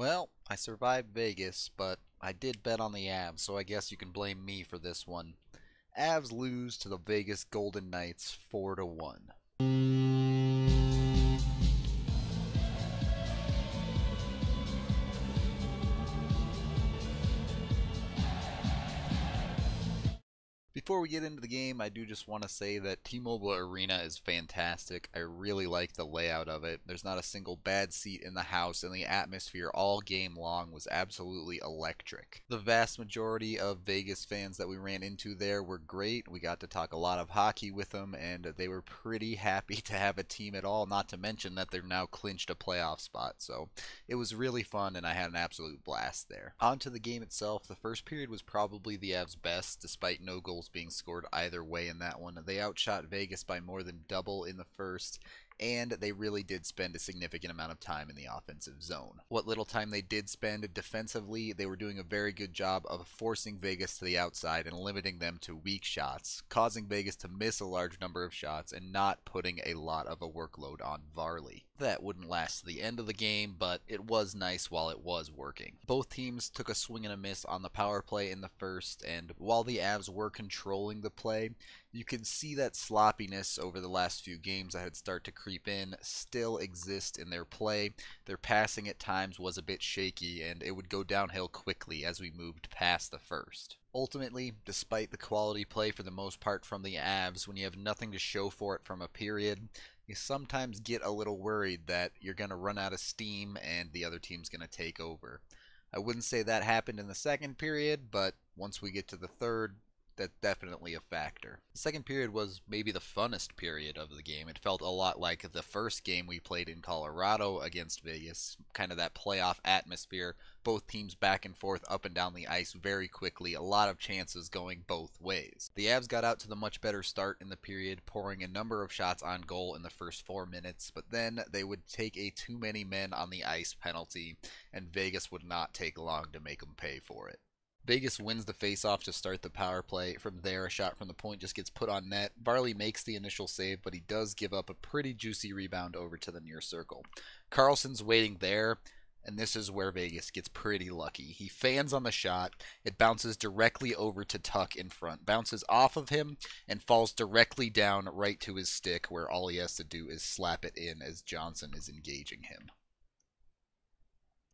Well, I survived Vegas, but I did bet on the Avs, so I guess you can blame me for this one. Avs lose to the Vegas Golden Knights 4-1. Before we get into the game, I do just want to say that T-Mobile Arena is fantastic. I really like the layout of it. There's not a single bad seat in the house, and the atmosphere all game long was absolutely electric. The vast majority of Vegas fans that we ran into there were great. We got to talk a lot of hockey with them, and they were pretty happy to have a team at all, not to mention that they've now clinched a playoff spot. So it was really fun, and I had an absolute blast there. On to the game itself, the first period was probably the Avs' best, despite no goals being scored either way in that one. They outshot Vegas by more than double in the first, and they really did spend a significant amount of time in the offensive zone. What little time they did spend defensively, they were doing a very good job of forcing Vegas to the outside and limiting them to weak shots, causing Vegas to miss a large number of shots and not putting a lot of a workload on Varley. That wouldn't last to the end of the game, but it was nice while it was working. Both teams took a swing and a miss on the power play in the first, and while the Avs were controlling the play, you can see that sloppiness over the last few games that had started to creep in still exist in their play. Their passing at times was a bit shaky, and it would go downhill quickly as we moved past the first. Ultimately, despite the quality play for the most part from the Avs, when you have nothing to show for it from a period, you sometimes get a little worried that you're going to run out of steam and the other team's going to take over. I wouldn't say that happened in the second period, but once we get to the third, that's definitely a factor. The second period was maybe the funnest period of the game. It felt a lot like the first game we played in Colorado against Vegas, kind of that playoff atmosphere, both teams back and forth up and down the ice very quickly, a lot of chances going both ways. The Avs got out to the much better start in the period, pouring a number of shots on goal in the first 4 minutes, but then they would take a too many men on the ice penalty, and Vegas would not take long to make them pay for it. Vegas wins the faceoff to start the power play. From there, a shot from the point just gets put on net. Varley makes the initial save, but he does give up a pretty juicy rebound over to the near circle. Carlson's waiting there, and this is where Vegas gets pretty lucky. He fans on the shot. It bounces directly over to Tuck in front, bounces off of him, and falls directly down right to his stick, where all he has to do is slap it in as Johnson is engaging him.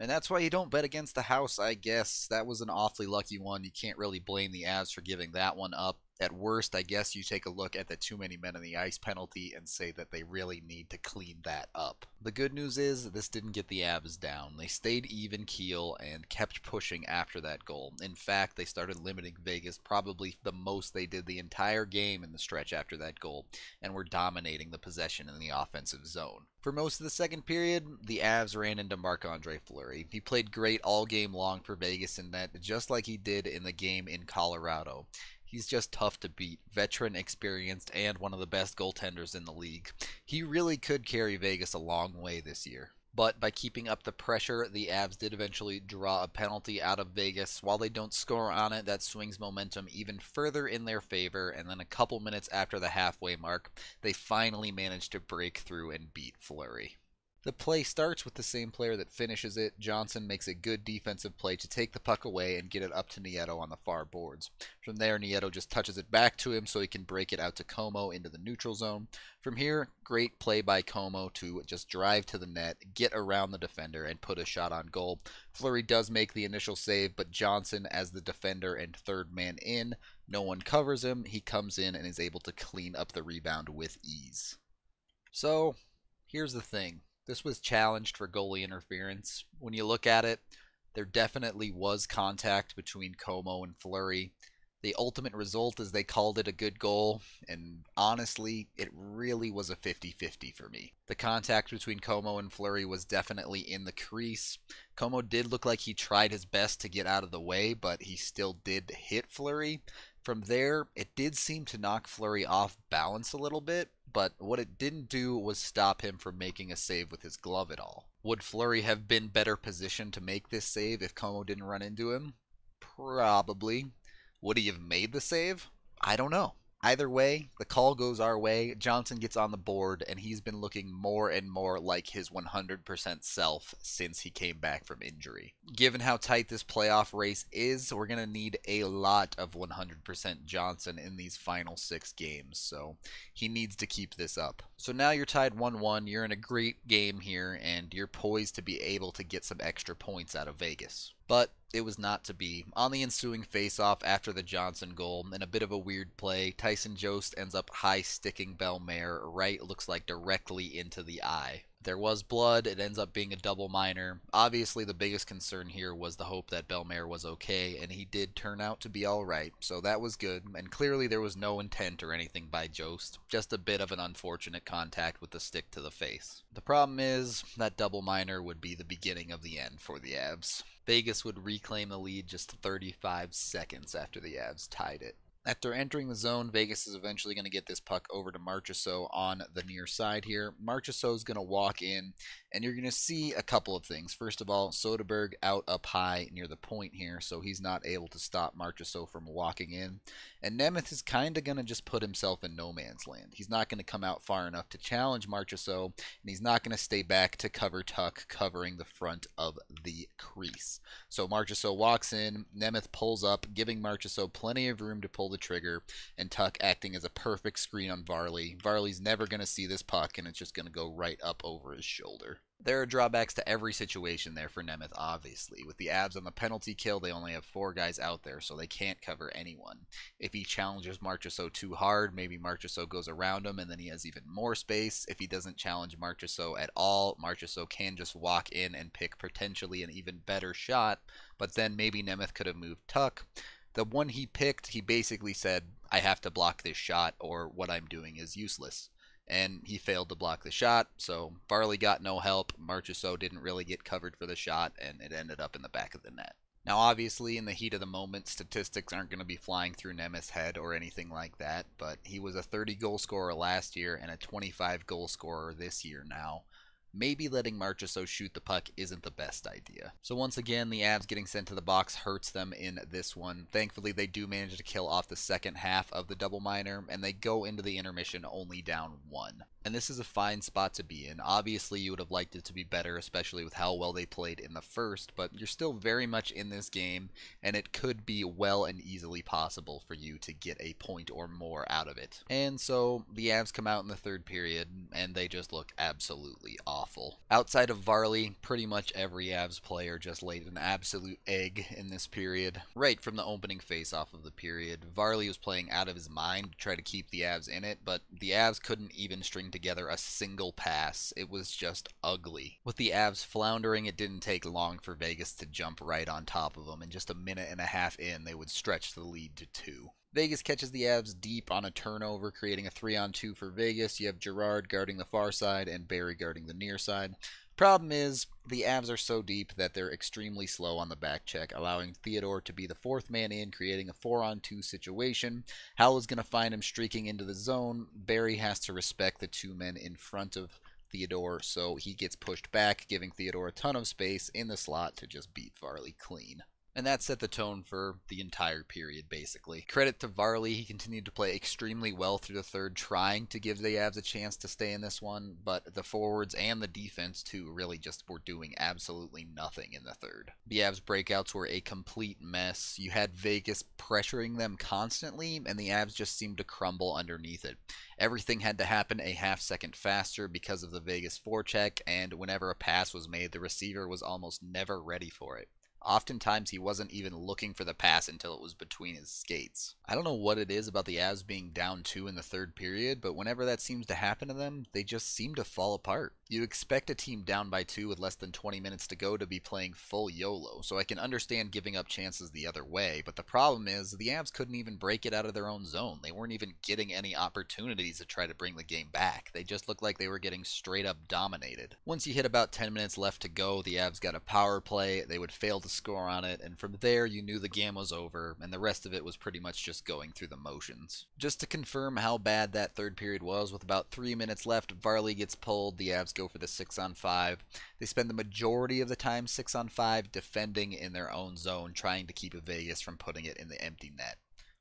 And that's why you don't bet against the house, I guess. That was an awfully lucky one. You can't really blame the Avs for giving that one up. At worst, I guess you take a look at the too many men in the ice penalty and say that they really need to clean that up. The good news is this didn't get the Avs down. They stayed even keel and kept pushing after that goal. In fact, they started limiting Vegas probably the most they did the entire game in the stretch after that goal, and were dominating the possession in the offensive zone. For most of the second period, the Avs ran into Marc-Andre Fleury. He played great all game long for Vegas in net, just like he did in the game in Colorado. He's just tough to beat, veteran, experienced, and one of the best goaltenders in the league. He really could carry Vegas a long way this year. But by keeping up the pressure, the Avs did eventually draw a penalty out of Vegas. While they don't score on it, that swings momentum even further in their favor, and then a couple minutes after the halfway mark, they finally managed to break through and beat Fleury. The play starts with the same player that finishes it. Johnson makes a good defensive play to take the puck away and get it up to Nieto on the far boards. From there, Nieto just touches it back to him so he can break it out to Como into the neutral zone. From here, great play by Como to just drive to the net, get around the defender, and put a shot on goal. Fleury does make the initial save, but Johnson, as the defender and third man in, no one covers him. He comes in and is able to clean up the rebound with ease. So, here's the thing. This was challenged for goalie interference. When you look at it, there definitely was contact between Como and Fleury. The ultimate result is they called it a good goal, and honestly, it really was a 50-50 for me. The contact between Como and Fleury was definitely in the crease. Como did look like he tried his best to get out of the way, but he still did hit Fleury. From there, it did seem to knock Fleury off balance a little bit, but what it didn't do was stop him from making a save with his glove at all. Would Fleury have been better positioned to make this save if Como didn't run into him? Probably. Would he have made the save? I don't know. Either way, the call goes our way. Johnson gets on the board, and he's been looking more and more like his 100% self since he came back from injury. Given how tight this playoff race is, we're going to need a lot of 100% Johnson in these final 6 games, so he needs to keep this up. So now you're tied 1-1, you're in a great game here, and you're poised to be able to get some extra points out of Vegas. But it was not to be. On the ensuing face-off after the Johnson goal, in a bit of a weird play, Tyson Jost ends up high-sticking Bellemare right, looks like directly into the eye. There was blood, it ends up being a double minor. Obviously the biggest concern here was the hope that Bellemare was okay, and he did turn out to be alright, so that was good, and clearly there was no intent or anything by Jost, just a bit of an unfortunate contact with the stick to the face. The problem is, that double minor would be the beginning of the end for the Avs. Vegas would reclaim the lead just 35 seconds after the Avs tied it. After entering the zone, Vegas is eventually going to get this puck over to Marchessault on the near side here. Marchessault is going to walk in, and you're going to see a couple of things. First of all, Soderberg out up high near the point here, so he's not able to stop Marchessault from walking in. And Nemeth is kind of going to just put himself in no man's land. He's not going to come out far enough to challenge Marchessault, and he's not going to stay back to cover Tuck, covering the front of the crease. So Marchessault walks in, Nemeth pulls up, giving Marchessault plenty of room to pull the trigger, and Tuck acting as a perfect screen on Varley. Varley's never going to see this puck, and it's just going to go right up over his shoulder. There are drawbacks to every situation there for Nemeth, obviously. With the Avs on the penalty kill, they only have 4 guys out there, so they can't cover anyone. If he challenges Marchessault too hard, maybe Marchessault goes around him, and then he has even more space. If he doesn't challenge Marchessault at all, Marchessault can just walk in and pick potentially an even better shot, but then maybe Nemeth could have moved Tuck. The one he picked, he basically said, I have to block this shot, or what I'm doing is useless. And he failed to block the shot, so Varley got no help. Marchessault didn't really get covered for the shot, and it ended up in the back of the net. Now, obviously, in the heat of the moment, statistics aren't going to be flying through Nemeth's head or anything like that, but he was a 30-goal scorer last year and a 25-goal scorer this year now. Maybe letting Marchessault shoot the puck isn't the best idea. So once again, the Avs getting sent to the box hurts them in this one. Thankfully, they do manage to kill off the second half of the double minor, and they go into the intermission only down 1. And this is a fine spot to be in. Obviously, you would have liked it to be better, especially with how well they played in the first, but you're still very much in this game, and it could be well and easily possible for you to get a point or more out of it. And so, the Avs come out in the third period, and they just look absolutely awful. Outside of Varley, pretty much every Avs player just laid an absolute egg in this period. Right from the opening face-off of the period, Varley was playing out of his mind to try to keep the Avs in it, but the Avs couldn't even string together a single pass. It was just ugly. With the Avs floundering, it didn't take long for Vegas to jump right on top of them, and just a minute and a half in, they would stretch the lead to 2. Vegas catches the Avs deep on a turnover, creating a 3-on-2 for Vegas. You have Girard guarding the far side and Barry guarding the near side. Problem is, the Avs are so deep that they're extremely slow on the back check, allowing Theodore to be the 4th man in, creating a 4-on-2 situation. Howell is going to find him streaking into the zone. Barry has to respect the 2 men in front of Theodore, so he gets pushed back, giving Theodore a ton of space in the slot to just beat Varley clean. And that set the tone for the entire period, basically. Credit to Varley, he continued to play extremely well through the third, trying to give the Avs a chance to stay in this one, but the forwards and the defense, too, really just were doing absolutely nothing in the third. The Avs breakouts were a complete mess. You had Vegas pressuring them constantly, and the Avs just seemed to crumble underneath it. Everything had to happen a half-second faster because of the Vegas forecheck, and whenever a pass was made, the receiver was almost never ready for it. Oftentimes, he wasn't even looking for the pass until it was between his skates. I don't know what it is about the Avs being down 2 in the third period, but whenever that seems to happen to them, they just seem to fall apart. You expect a team down by 2 with less than 20 minutes to go to be playing full YOLO, so I can understand giving up chances the other way, but the problem is the Avs couldn't even break it out of their own zone. They weren't even getting any opportunities to try to bring the game back. They just looked like they were getting straight up dominated. Once you hit about 10 minutes left to go, the Avs got a power play, they would fail to score on it, and from there you knew the game was over, and the rest of it was pretty much just going through the motions. Just to confirm how bad that third period was, with about 3 minutes left, Varley gets pulled, the Avs go for the 6-on-5. They spend the majority of the time 6-on-5 defending in their own zone, trying to keep Vegas from putting it in the empty net.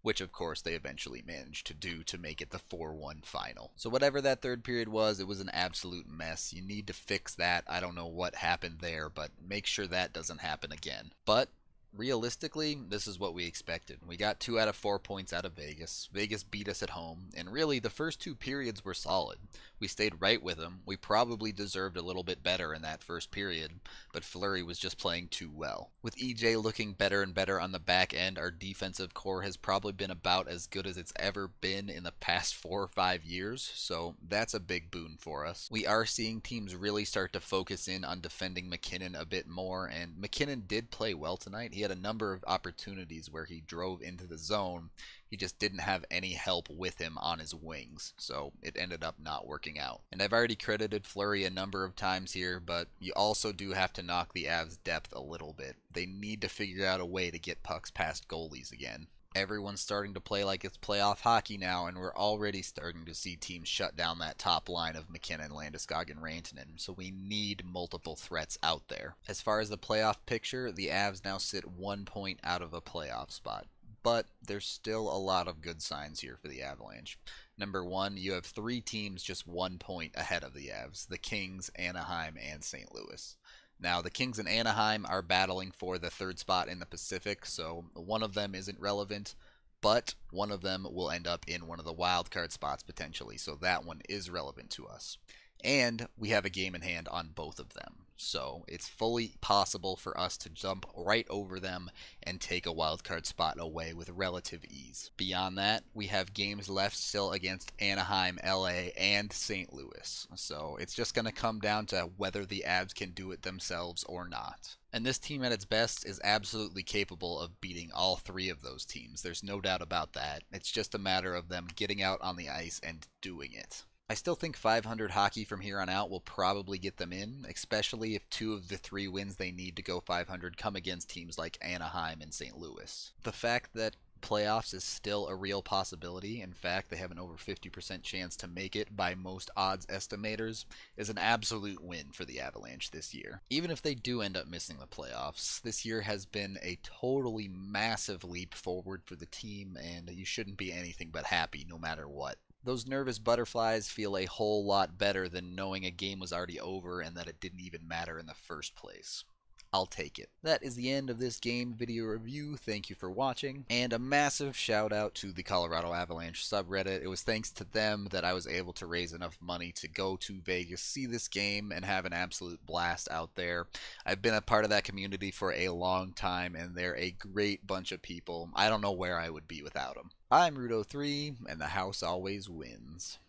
which of course they eventually managed to do to make it the 4-1 final. So whatever that third period was, it was an absolute mess. You need to fix that. I don't know what happened there, but make sure that doesn't happen again. But realistically, this is what we expected. We got 2 out of 4 points out of Vegas. Vegas beat us at home, and really the first 2 periods were solid. We stayed right with them. We probably deserved a little bit better in that first period, but Fleury was just playing too well. With EJ looking better and better on the back end, our defensive core has probably been about as good as it's ever been in the past 4 or 5 years, so that's a big boon for us. We are seeing teams really start to focus in on defending McKinnon a bit more, and McKinnon did play well tonight. He had a number of opportunities where he drove into the zone. He just didn't have any help with him on his wings, so it ended up not working out. And I've already credited Fleury a number of times here, but you also do have to knock the Avs' depth a little bit. They need to figure out a way to get pucks past goalies again. Everyone's starting to play like it's playoff hockey now, and we're already starting to see teams shut down that top line of McKinnon, Landeskog, and Rantanen, so we need multiple threats out there. As far as the playoff picture, the Avs now sit 1 point out of a playoff spot, but there's still a lot of good signs here for the Avalanche. Number 1, you have 3 teams just 1 point ahead of the Avs: the Kings, Anaheim, and St. Louis. Now, the Kings and Anaheim are battling for the 3rd spot in the Pacific, so one of them isn't relevant, but one of them will end up in one of the wild card spots potentially, so that one is relevant to us. And we have a game in hand on both of them, so it's fully possible for us to jump right over them and take a wildcard spot away with relative ease. Beyond that, we have games left still against Anaheim, LA, and St. Louis, so it's just going to come down to whether the Avs can do it themselves or not. And this team at its best is absolutely capable of beating all 3 of those teams. There's no doubt about that. It's just a matter of them getting out on the ice and doing it. I still think 500 hockey from here on out will probably get them in, especially if 2 of the 3 wins they need to go 500 come against teams like Anaheim and St. Louis. The fact that playoffs is still a real possibility, in fact they have an over 50% chance to make it by most odds estimators, is an absolute win for the Avalanche this year. Even if they do end up missing the playoffs, this year has been a totally massive leap forward for the team, and you shouldn't be anything but happy no matter what. Those nervous butterflies feel a whole lot better than knowing a game was already over and that it didn't even matter in the first place. I'll take it. That is the end of this game video review. Thank you for watching, and a massive shout out to the Colorado Avalanche subreddit. It was thanks to them that I was able to raise enough money to go to Vegas, see this game, and have an absolute blast out there. I've been a part of that community for a long time, and they're a great bunch of people. I don't know where I would be without them. I'm Rudo3, and the house always wins.